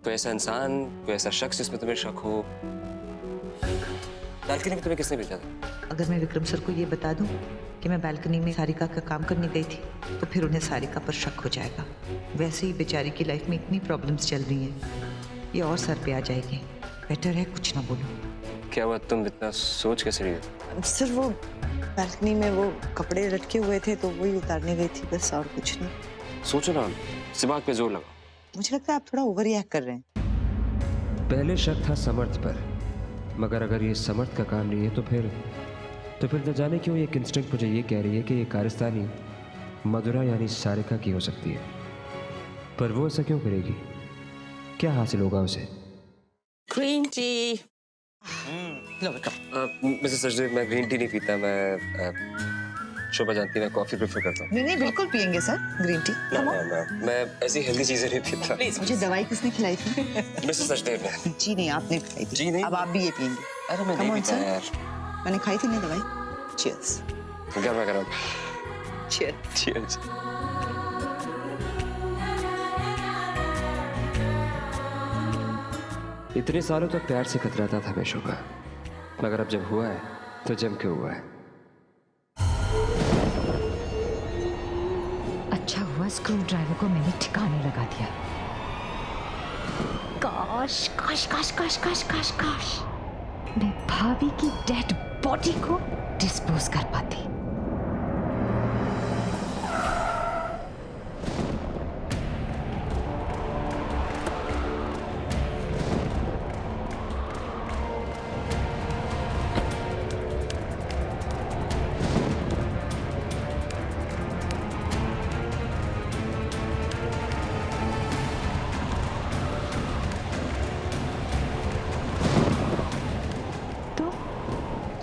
कोई ऐसा इंसान, कोई ऐसा शख्स जिसमें तुम्हें शक हो? बालकनी में तुम्हें किसने भेजा था? अगर मैं विक्रम सर को ये बता दूं कि मैं बालकनी में सारिका का काम करने गई थी तो फिर उन्हें सारिका पर शक हो जाएगा। वैसे ही बेचारी की लाइफ में इतनी प्रॉब्लम्स चल रही हैं, ये और सर पे आ जाएगी। बेटर है कुछ ना बोलो। क्या हुआ, तुम इतना सोच कैसे रही हो? सर वो बालकनी में वो कपड़े लटके हुए थे तो वही उतारने गई थी, बस और कुछ नहीं। सोचो ना, दिमाग पे जोर लगाओ। मुझे लगता है आप थोड़ा ओवर रिएक्ट कर रहे हैं। पहले शक था समर्थ पर, मगर अगर ये समर्थ का काम नहीं है तो फिर न जाने क्यों एक इंस्टिंक्ट मुझे ये कह रही है कि ये कारस्तानी मधुरा यानी सारिका की हो सकती है। पर वो ऐसा क्यों करेगी? क्या हासिल होगा उसे? Green tea. लो विक्रम। मिसेस सचदेव, मैं ग्रीन टी नहीं पीता। मैं शोभा जानती है, मैं कॉफी प्रेफर करता हूँ। नहीं नहीं बिल्कुल पियेंगे सर ग्रीन टी। मैं ऐसी हेल्दी चीजें नहीं पीता। मुझे दवाई किसने खिलाई थी? मिसेस सचदेव ने। जी नहीं, आपने खिलाई थी। जी नहीं। अब आप भी ये पियेंगे। अरे मैं नहीं पीता यार। मैंने खाई थी ना दवाई। चीयर्स। गर्मा गर्म। चीयर्स। चीयर्स। इतने सालों तक प्यार से कतराता था मैं शोभा, मगर अब जब हुआ है तो जम के हुआ है। अच्छा हुआ स्क्रू ड्राइवर को मैंने ठिकाने लगा दिया। काश काश काश काश काश काश काश मैं भाभी की डेड बॉडी को डिस्पोज कर पाती।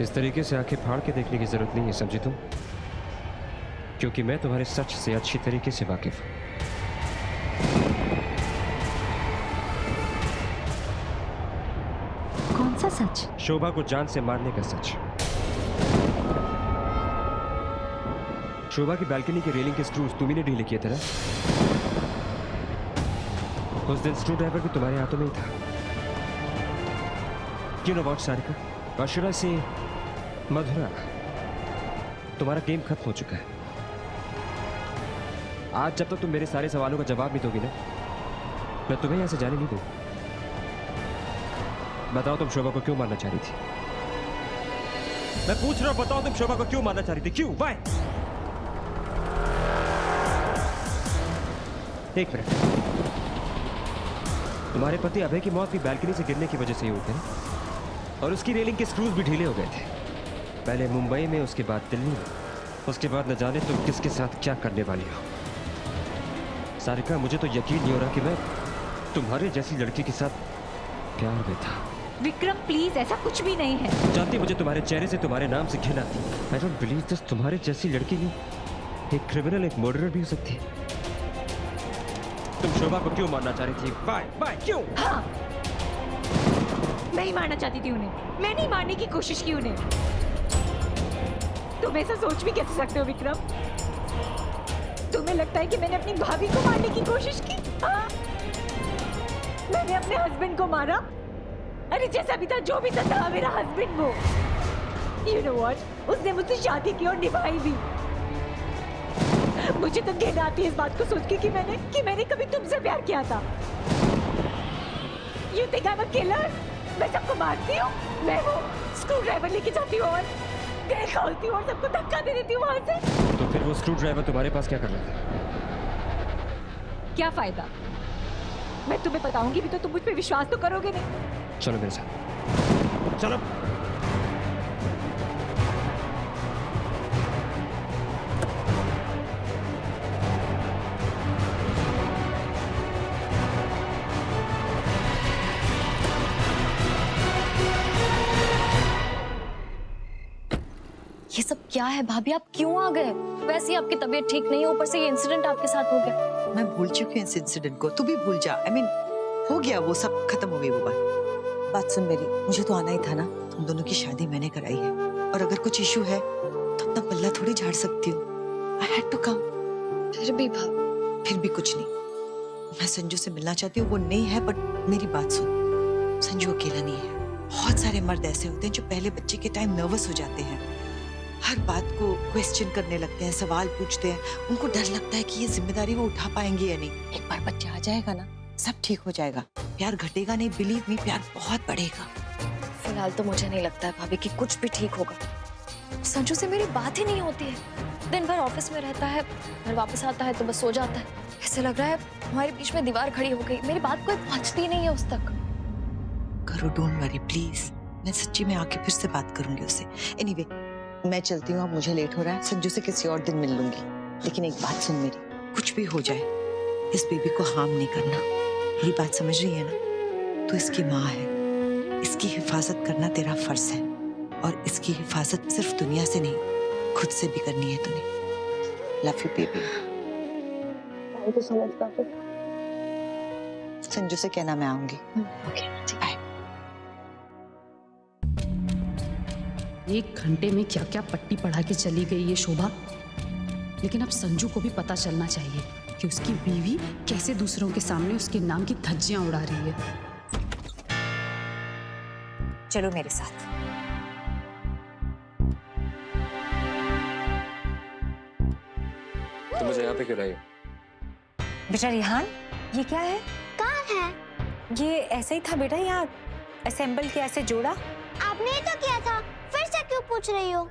इस तरीके से आंखें फाड़ के देखने की जरूरत नहीं है, समझी तुम? क्योंकि मैं तुम्हारे सच से अच्छी तरीके से वाकिफ हूं। कौन सा सच? शोभा को जान से मारने का सच। शोभा की बालकनी के रेलिंग के स्क्रूज तुम्ही ने ढीले किए थे ना? उस दिन स्क्रू ड्राइवर भी तुम्हारे हाथों में ही था। You know what, Sarika? Or should I say, मधुरा, तुम्हारा गेम खत्म हो चुका है। आज जब तक तुम मेरे सारे सवालों का जवाब नहीं दोगी ना, मैं तुम्हें यहां से जाने नहीं दूंगा। बताओ तुम शोभा को क्यों मारना चाह रही थी? मैं पूछ रहा हूं, बताओ तुम शोभा को क्यों मारना चाह रही थी? क्यों? Why? एक मिनट, तुम्हारे पति अभय की मौत भी बालकनी से गिरने की वजह से ही हुई थी ना? और उसकी रेलिंग के स्क्रूज भी ढीले हो गए थे। पहले मुंबई में, उसके बाद दिल्ली में, उसके बाद न जाने तुम किसके साथ क्या करने वाली हो। सारिका, मुझे तो यकीन नहीं हो रहा कि मैं तुम्हारे जैसी लड़की के साथ प्यार में था। विक्रम प्लीज, ऐसा कुछ भी नहीं है। जानती, मुझे तुम्हारे चेहरे से तुम्हारे नाम से घिन आती। I don't believe this. तुम्हारे जैसी लड़की नहीं, एक क्रिमिनल, एक मर्डरर भी हो सकती है। तुम शोभा को क्यों मारना चाह रही थी? बाय क्यों? हाँ, मैं ही मारना चाहती थी उन्हें। मैं नहीं मारने की कोशिश की उन्हें। तुम ऐसा सोच भी कैसे सकते हो विक्रम? तुम्हें लगता है कि मैंने अपनी भाभी को मारने की कोशिश की? हाँ? मैंने अपने हस्बैंड को मारा? अरे जैसा भी था, जो भी था मेरा हस्बैंड वो। You know what? उसने मुझसे शादी की और निभाई भी। मुझे तो घिन आती है इस बात को सोच के कि मैंने कभी तुमसे प्यार किया था। You think I'm a killer? मैं सबको मारती हूँ, मैं वो स्क्रू ड्राइवर लेके जाती हूँ और दिल खोलती हूँ और सबको धक्का दे देती हूँ वहां से। तो फिर वो स्क्रू ड्राइवर तुम्हारे पास क्या कर रहा था? क्या फायदा? मैं तुम्हें बताऊंगी भी तो तुम मुझ पे विश्वास तो करोगे नहीं। चलो मेरे साथ, चलो। ये सब क्या है भाभी? आप क्यों आ गए? वैसे ही आपकी तबीयत ठीक नहीं है, ऊपर से ये इंसिडेंट आपके साथ हो गया। मैं भूल चुकी हूँ इस इंसिडेंट को, तू भी भूल जा। हो गया वो सब, खत्म हो गई वो बात सुन मेरी, मुझे तो आना ही था ना। तुम दोनों की शादी मैंने कराई है और अगर कुछ इशू है तो अपना पल्ला थोड़ी झाड़ सकती हूँ। I had to come. फिर भी भाभी। फिर भी कुछ नहीं, मैं संजू से मिलना चाहती हूँ, वो नहीं है, बट मेरी बात सुन, संजू अकेला नहीं है। बहुत सारे मर्द ऐसे होते हैं जो पहले बच्चे के टाइम नर्वस हो जाते हैं, हर बात को क्वेश्चन करने लगते हैं, सवाल पूछते हैं, उनको डर लगता है कि ये जिम्मेदारी वो उठा पाएंगे या नहीं। एक बार बच्चा आ जाएगा ना, सब ठीक हो जाएगा। प्यार घटेगा नहीं, बिलीव मी, प्यार बहुत बढ़ेगा। फिलहाल तो मुझे नहीं लगता है भाभी कि कुछ भी ठीक होगा। संजू से मेरी बात ही नहीं होती है। दिन भर ऑफिस में रहता है, घर वापस आता है तो बस सो जाता है। ऐसे लग रहा है हमारे बीच में दीवार खड़ी हो गई। मेरी बात कोई पहुंचती नहीं है उस तक। करो, डोंट वरी प्लीज। मैं सच्ची में आके फिर से बात करूंगी उससे। एनीवे, मैं चलती हूँ, अब मुझे लेट हो रहा है। संजू से किसी और दिन मिल लूंगी। लेकिन एक बात सुन मेरी, कुछ भी हो जाए इस बेबी को हार्म नहीं करना। मेरी बात समझ रही है ना? तू इसकी माँ है, इसकी हिफाजत करना तेरा फर्ज है, और इसकी हिफाजत सिर्फ दुनिया से नहीं, खुद से भी करनी है तूने। Love you baby. Thank you so much पापा। संजू से कहना मैं आऊंगी। Okay, bye. एक घंटे में क्या क्या पट्टी पढ़ा के चली गई ये शोभा। लेकिन अब संजू को भी पता चलना चाहिए कि उसकी बीवी कैसे दूसरों के सामने उसके नाम की धज्जियां उड़ा रही है। चलो मेरे साथ। तो मुझे यहाँ पे क्यों लाई? बेटा रिहान, ये क्या है? कहाँ है? ये ऐसे ही था बेटा, यहाँ असेंबल किया, ऐसे जोड़ा। आपने ही तो किया था, फिर से क्यों पूछ रही हो?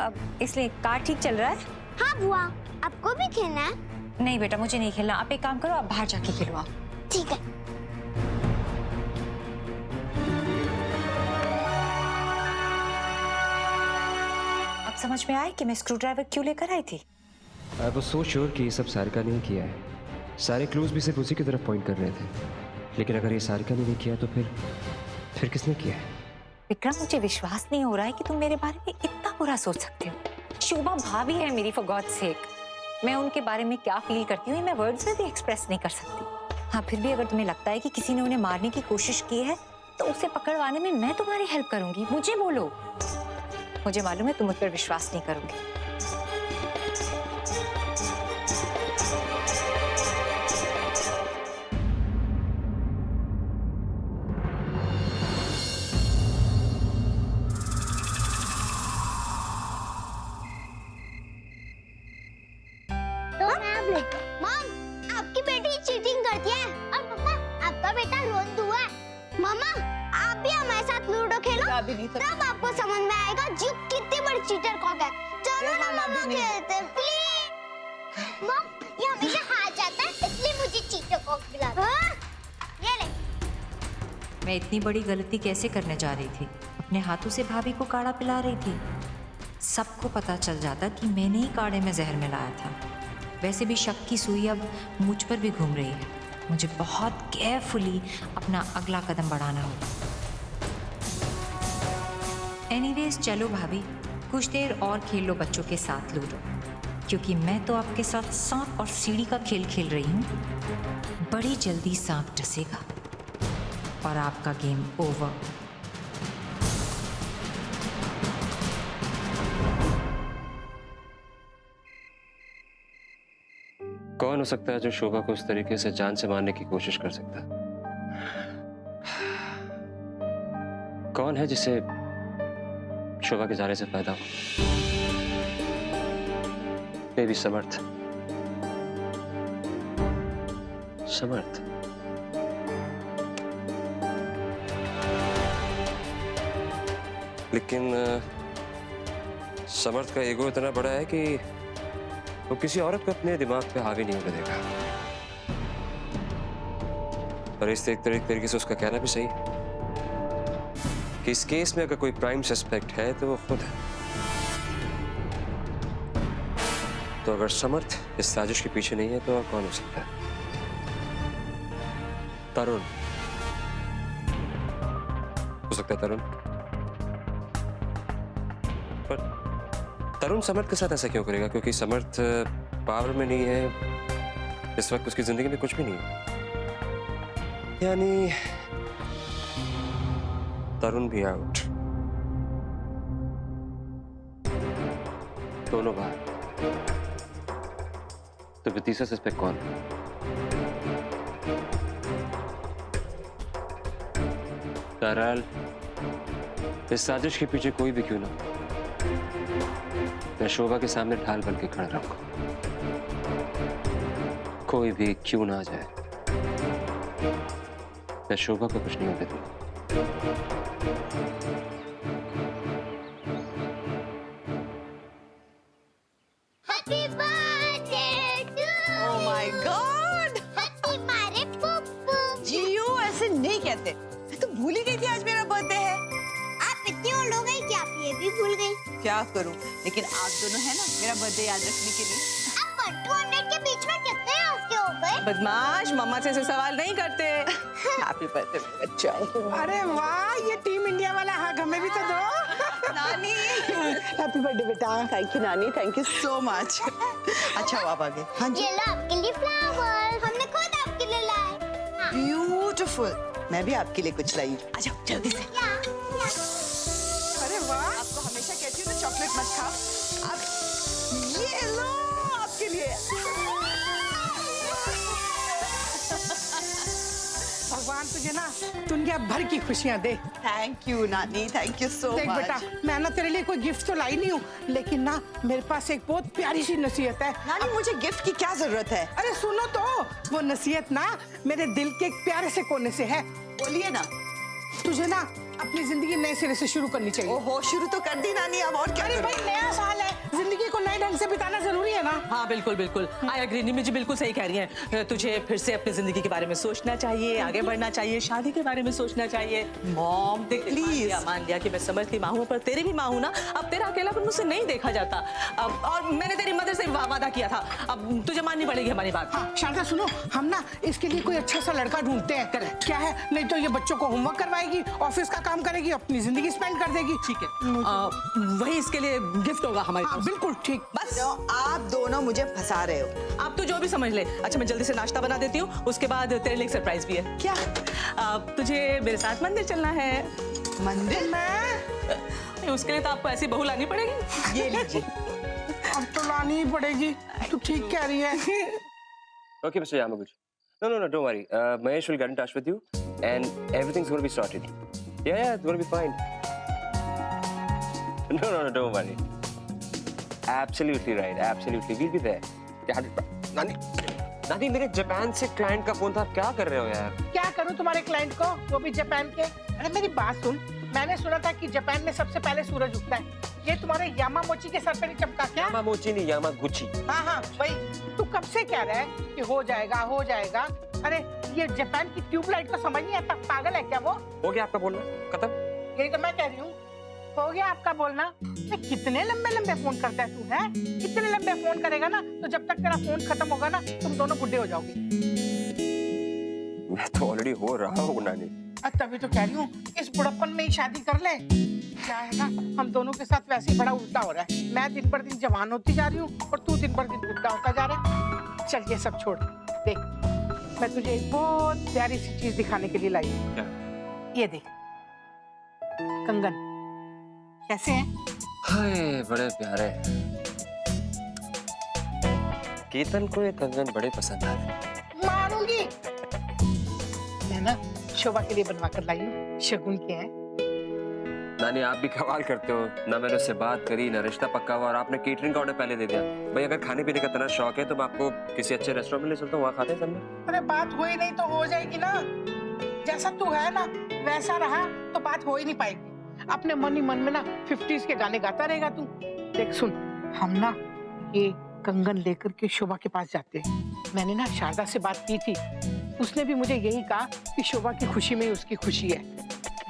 अब इसलिए कार ठीक चल रहा है? हाँ बुआ, आपको भी खेलना है? नहीं बेटा, मुझे नहीं खेलना। आप एक काम करो, आप बाहर जाके खेलो आप। ठीक है। अब समझ में आया कि मैं स्क्रू ड्राइवर क्यों लेकर आई थी? आई वाज सो श्योर कि ये सब सारिका ने ही किया है। सारे क्लूज भी सिर्फ उसी की तरफ पॉइंट कर रहे थे। लेकिन अगर ये सारिका ने नहीं किया तो फिर किसने किया है? विक्रम, मुझे विश्वास नहीं हो रहा है कि तुम मेरे बारे में इतना बुरा सोच सकते हो। शोभा भाभी है मेरी, फॉर गॉड सेक। मैं उनके बारे में क्या फील करती हूँ मैं वर्ड्स में भी एक्सप्रेस नहीं कर सकती। हाँ, फिर भी अगर तुम्हें लगता है कि किसी ने उन्हें मारने की कोशिश की है तो उसे पकड़वाने में मैं तुम्हारी हेल्प करूंगी। मुझे बोलो। मुझे मालूम है तुम मुझ पर विश्वास नहीं करोगे। मॉम, आपकी बेटी चीटिंग करती है। और पापा, आपका बेटा रोंदू है। मामा, आप भी हमारे साथ लूडो खेलो, तब आपको समझ में आएगा जो कितनी बड़ी चीटर कौन है। चलो ना मामा, खेलते हैं प्लीज। मॉम, ये हमेशा हार जाता है, इसलिए मुझे चीटर को खिलाता है। ये ले। मैं इतनी बड़ी गलती कैसे करने जा रही थी? अपने हाथों से भाभी को काढ़ा पिला रही थी। सबको पता चल जाता कि मैंने ही काढ़े में जहर मिलाया था। वैसे भी शक की सुई अब मुझ पर भी घूम रही है। मुझे बहुत केयरफुली अपना अगला कदम बढ़ाना होगा। एनीवेज, चलो भाभी, कुछ देर और खेल लो बच्चों के साथ लूडो, क्योंकि मैं तो आपके साथ सांप और सीढ़ी का खेल खेल रही हूँ। बड़ी जल्दी सांप डसेगा और आपका गेम ओवर। कौन हो सकता है जो शोभा को उस तरीके से जान से मारने की कोशिश कर सकता? कौन है जिसे शोभा के जाने से फायदा हो? मे बी समर्थ। समर्थ। लेकिन समर्थ का ईगो इतना बड़ा है कि वो किसी औरत को अपने दिमाग पे हावी नहीं होने देगा। और इस एक तरीके से उसका कहना भी सही है कि इस केस में अगर कोई प्राइम सस्पेक्ट है तो वो खुद है। तो अगर समर्थ इस साजिश के पीछे नहीं है तो और कौन हो सकता है? तरुण हो सकता है। तरुण, पर तरुण समर्थ के साथ ऐसा क्यों करेगा? क्योंकि समर्थ पावर में नहीं है, इस वक्त उसकी जिंदगी में कुछ भी नहीं है। यानी तरुण भी आउट, दोनों बाहर। तो फिर तीसरा सस्पेक्ट कौन? बहरहाल इस साजिश के पीछे कोई भी क्यों ना, मैं शोभा के सामने ढाल बन के खड़ा रहूंगा। कोई भी क्यों ना आ जाए, मैं शोभा को कुछ नहीं होने दूंगा। Happy birthday to Oh my God! Happy मारे पुप्पू। जियो ऐसे नहीं कहते। मैं तो भूल ही गई थी आज मेरा बर्थडे है। आप इतनी ओल्ड हो गई कि आप ये भी भूल गई। क्या करूं? लेकिन आप दोनों है ना मेरा बर्थडे याद रखने के लिए। अब 200 के बीच में कितने हफ्ते हो गए? बदमाश, मम्मा से ऐसे सवाल नहीं करते। हैप्पी बर्थडे बच्चा। अरे वाह, ये टीम इंडिया वाला हक हमें भी तो दो। नानी हैप्पी बर्थडे बेटा। थैंक यू नानी, थैंक यू सो मच। अच्छा हुआ आप आ गए। हाँ जी। ये लो आपके लिए फ्लावर, हमने खुद आपके लिए लाए। हाँ। ब्यूटीफुल। मैं भी आपके लिए कुछ लाई हूँ। आ जाओ जल्दी से। अरे वाह, आपको हमेशा कहती हूँ ना चॉकलेट मत खाओ। अब ये लो आपके लिए। भगवान तुझे ना दुनिया भर की खुशियाँ दे। थैंक यू नानी, थैंक यू सो देख बेटा, मच। मैं ना तेरे लिए कोई गिफ्ट तो लाई नहीं हूँ, लेकिन ना मेरे पास एक बहुत प्यारी सी नसीहत है। नानी मुझे गिफ्ट की क्या जरूरत है? अरे सुनो तो, वो नसीहत ना मेरे दिल के एक प्यारे से कोने से है। बोलिए ना। तुझे ना अपनी जिंदगी नए सिरे से शुरू करनी चाहिए। ओहो, शुरू तो कर दी नानी, अब और क्या अरे करूं? भाई नया साल है, जिंदगी को नए ढंग से बिताना जरूरी है ना। हाँ बिल्कुल बिल्कुल, आई एग्री। निमी जी बिल्कुल सही कह रही हैं। तुझे फिर से अपनी जिंदगी के बारे में सोचना चाहिए, आगे बढ़ना चाहिए, शादी के बारे में सोचना चाहिए। मॉम देख प्लीज मान लिया कि मैं समझती माँ हूँ, पर तेरी भी माँ हूँ ना। अब तेरा अकेलापन मुझसे नहीं देखा जाता। अब और मैंने तेरी मदर से वादा किया था, अब तुझे माननी पड़ेगी हमारी बात। हाँ शारदा सुनो, हम ना इसके लिए कोई अच्छा सा लड़का ढूंढते हैं। क्या है, नहीं तो ये बच्चों को होमवर्क करवाएगी, ऑफिस का काम करेगी, अपनी जिंदगी स्पेंड कर देगी। ठीक है, वही इसके लिए गिफ्ट होगा हमारे पास। बिल्कुल ठीक। बस आप दोनों मुझे फंसा रहे हो। आप तो जो भी समझ ले। अच्छा मैं जल्दी से नाश्ता बना देती हूँ, उसके बाद तेरे लिए एक सरप्राइज भी है। क्या? तुझे मेरे साथ मंदिर चलना है। मंदिर मैं उसके लिए तो आपको ऐसी बहू लानी पड़ेगी। ये लीजिए। अब तो लानी ही पड़ेगी। तू ठीक कह रही है। Okay, Mr. Yamaguchi. No, don't worry. Mahesh will get in touch with you, and everything's going to be sorted. Yeah, it's going to be fine. No, don't worry. Absolutely right. Absolutely, we'll be there. नानी, मेरे Japan से client का phone था। आप क्या कर रहे हो यार? क्या करूं तुम्हारे क्लाइंट को, वो भी जापान के? अरे मेरी बात सुन, मैंने सुना था कि जापान में सबसे पहले सूरज उगता है। ये तुम्हारे यामामोची के सर पे नहीं चमका क्या? यामामोची नहीं, यामागुची। हाँ वही। तू कब से कह रहा है कि हो जाएगा हो जाएगा? अरे ये जापान की ट्यूबलाइट को समझ नहीं आता, पागल है क्या वो? हो गया आपका बोलना खत्म? यही तो मैं कह रही हूँ, हो गया आपका बोलना। कितने लंबे लंबे फोन करता है तू, है? इतने लंबे फोन करेगा ना तो जब तक तेरा फोन खत्म होगा ना तुम दोनों बुढ़े हो जाओगे। मैं तो ऑलरेडी हो रहा हूँ नानी। तभी तो कह रही हूँ इस बुढ़प्पन में ही शादी कर ले। क्या है ना, हम दोनों के साथ वैसे ही बड़ा उल्टा हो रहा है। मैं दिन पर दिन जवान होती जा रही हूँ और तू दिन पर दिन बुढ़ा होता जा रहा है। चल ये सब छोड़, देख मैं तुझे एक बहुत प्यारी सी चीज दिखाने के लिए लाई हूँ। ये देख कंगन, कैसे हैं? हाय बड़े प्यारे। केतन को ये कंगन बड़े पसंद आ रहे। मारूंगी। मैं ना शोभा के लिए बनवा कर लाई हूँ, शगुन के हैं। नानी आप भी कमाल करते हो ना। मैंने उससे बात करी ना, रिश्ता पक्का हुआ और आपने केटरिंग का ऑर्डर पहले दे दिया। भाई अगर खाने पीने का इतना शौक है तो मैं आपको किसी अच्छे रेस्टोरेंट में ले चलता हूँ, वहाँ खाते हैं सब। अरे बात हुई नहीं तो हो जाएगी ना। जैसा तू है ना वैसा रहा तो बात हो ही नहीं पाएगी। अपने मन ही मन में ना 50s के गाने गाता रहेगा तू। देख सुन, हम ना ये कंगन लेकर के शोभा के पास जाते हैं। मैंने ना शारदा से बात की थी, उसने भी मुझे यही कहा कि शोभा की खुशी में ही उसकी खुशी है।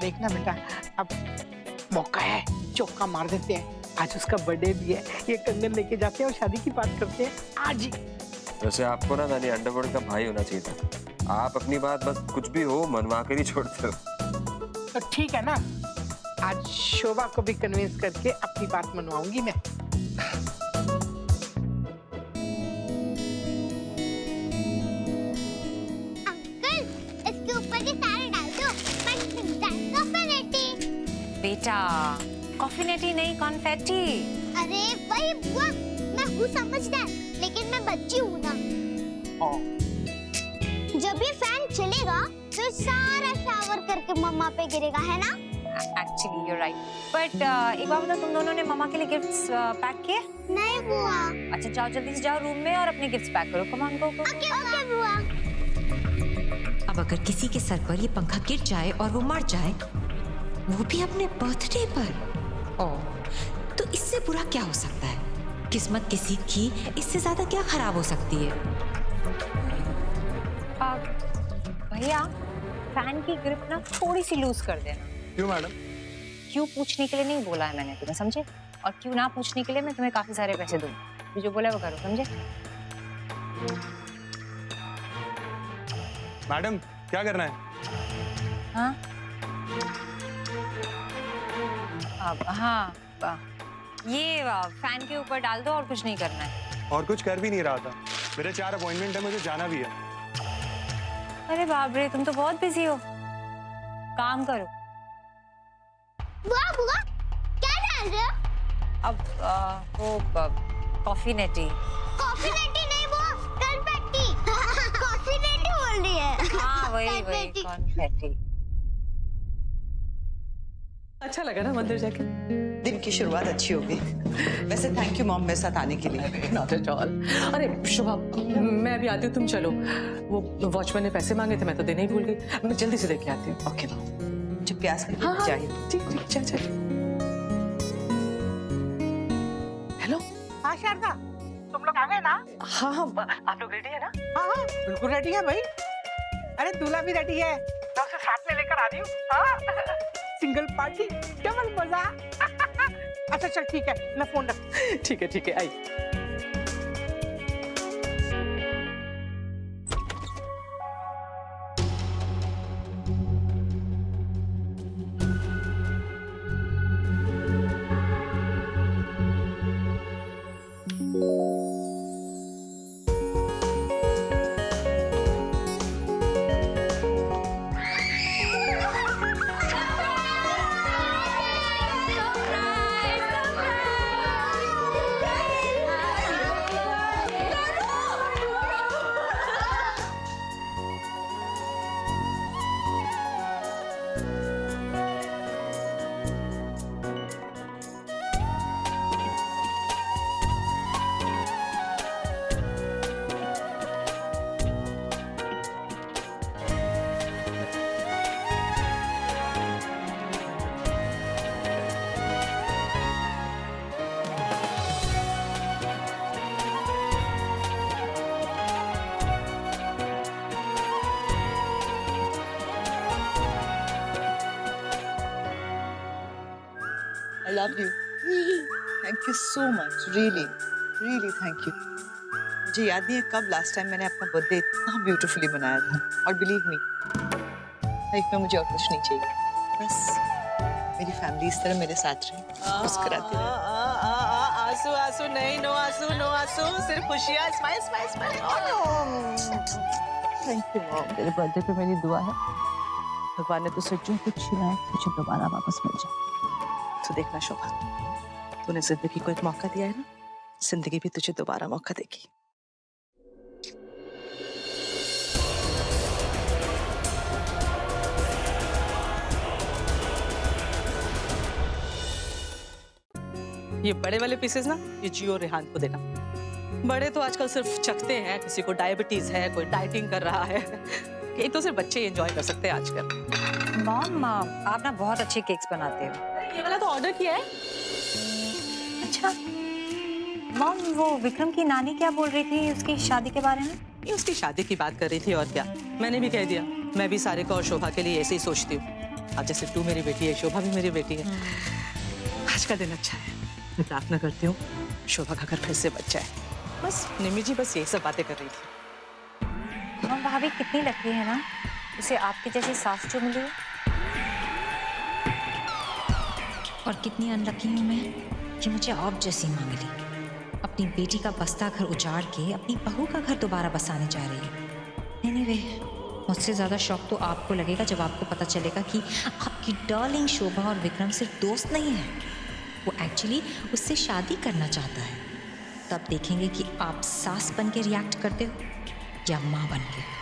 देखना बेटा, अब मौका है, चौका मार देते हैं। आज उसका बर्थडे भी है, ये कंगन लेके जाते हैं और शादी की बात करते हैं आज ही। वैसे आपको ना नानी अंडरवर्ल्ड का भाई होना चाहिए था। आप अपनी बात बस कुछ भी हो मनवा कर ही छोड़ते हो। तो ठीक है ना, आज शोभा को भी कन्विंस करके अपनी बात मनवाऊंगी मैं। अंकल इसके ऊपर के सारे डाल दो। कॉफी बेटा कॉफी नेटी नहीं कॉन्फेटी। अरे वही बुआ, मैं हूँ समझदार। लेकिन मैं बच्ची हूँ ना। जब ये फैन चलेगा तो सारा शावर करके मम्मा पे गिरेगा, है ना? एक्चुअली यू राइट, बट एक बार बताओ, तुम दोनों ने मम्मा के लिए गिफ्ट्स पैक किए? नहीं बुआ। अच्छा जाओ, जल्दी से जाओ रूम में और अपने गिफ्ट्स पैक करो। Come on go. ओके बुआ। अब अगर किसी के सर पर ये पंखा गिर जाए और वो मर जाए, वो भी अपने बर्थडे पर, तो इससे बुरा क्या हो सकता है? किस्मत किसी की इससे ज्यादा क्या खराब हो सकती है? भैया फैन की ग्रिप ना थोड़ी सी लूज कर देना। क्यों मैडम? क्यों पूछने के लिए नहीं बोला है मैंने तुम्हें, समझे? और क्यों ना पूछने के लिए मैं तुम्हें काफी सारे पैसे दूंगी। जो बोला वो करो, समझे? मैडम क्या करना है? हाँ हाँ ये फैन के ऊपर डाल दो और कुछ नहीं करना है। और कुछ कर भी नहीं रहा था, मेरे 4 अपॉइंटमेंट है, मुझे जाना भी है। अरे बाप रे, तुम तो बहुत बिजी हो, काम करो। बुआ क्या डाल रहे हो? अब वो कॉफी नेटी। कॉफी नेटी नहीं वो कनफेटी। कॉफी नेटी बोल रही है। हाँ वही कनफेटी। कॉन्फेटी। अच्छा लगा ना मंदिर जाके? दिन की शुरुआत अच्छी होगी। वैसे थैंक यू मॉम मेरे साथ आने के लिए। Not at all. अरे शुभा, मैं अभी आती हूँ, तुम चलो। वो वॉचमैन ने पैसे मांगे थे, मैं तो देने ही भूल गई। मैं जल्दी से देके आती हूँ। ओके जब प्यास लगे हाँ चाहिए। ठीक चल। हेलो। हाँ शारदा, तुम लोग आ गए ना? हाँ आप लोग रेडी है ना? हाँ बिल्कुल रेडी है भाई। अरे दूल्हा भी रेडी है, मैं उसे साथ में लेकर आ रही हूँ। हाँ सिंगल पार्टी डबल मजा। अच्छा चल ठीक है, मैं फोन रख। ठीक है आई। I love you. Thank you so much. Really thank you. मुझे याद नहीं है कब लास्ट टाइम मैंने अपना बर्थडे इतना ब्यूटीफुली मनाया था। और बिलीव मी, लाइफ में मुझे और कुछ नहीं चाहिए, बस मेरी फैमिली इस तरह मेरे साथ रहे, मुस्कुराती रहे। आंसू नहीं, नो आंसू, सिर्फ खुशियाँ। स्माइल। Thank you mom. तेरे बर्थडे पे मेरी दुआ है, भगवान ने तुझसे जो कुछ छीना है मुझे दोबारा वापस मिल जाए। तो देखना शोभा, तूने जिंदगी को एक मौका दिया है ना, जिंदगी भी तुझे दोबारा मौका देगी। ये बड़े वाले पीसेस ना, ये जियो रेहान को देना। बड़े तो आजकल सिर्फ चखते हैं, किसी को डायबिटीज है, कोई डाइटिंग कर रहा है। ये तो सिर्फ बच्चे एंजॉय कर सकते हैं आजकल। मॉम आप ना बहुत अच्छे केक्स बनाते हो। ये वाला तो ऑर्डर किया है। अच्छा मॉम, वो विक्रम की नानी क्या बोल रही थी उसकी शादी के बारे में? ये उसकी शादी की बात कर रही थी और क्या, मैंने भी कह दिया। मैं भी सारिका और शोभा के लिए ऐसे ही सोचती हूँ। अब जैसे तू मेरी बेटी है, शोभा भी मेरी बेटी है। आज का दिन अच्छा है, मैं प्रार्थना करती हूँ शोभा का घर फिर से बच जाए। बस निमी जी बस यही सब बातें कर रही थी। मॉम भाभी कितनी लकी है ना, उसे आपकी जैसी सास जो मिली है। और कितनी अनलकी हूँ मैं कि मुझे आप जैसी माँ मिली, अपनी बेटी का बस्ता घर उजाड़ के अपनी बहू का घर दोबारा बसाने जा रही है। एनीवे, मुझसे ज़्यादा शौक तो आपको लगेगा जब आपको पता चलेगा कि आपकी डार्लिंग शोभा और विक्रम सिर्फ दोस्त नहीं है, वो एक्चुअली उससे शादी करना चाहता है। तब देखेंगे कि आप सास बन के रिएक्ट करते हो या माँ बन के।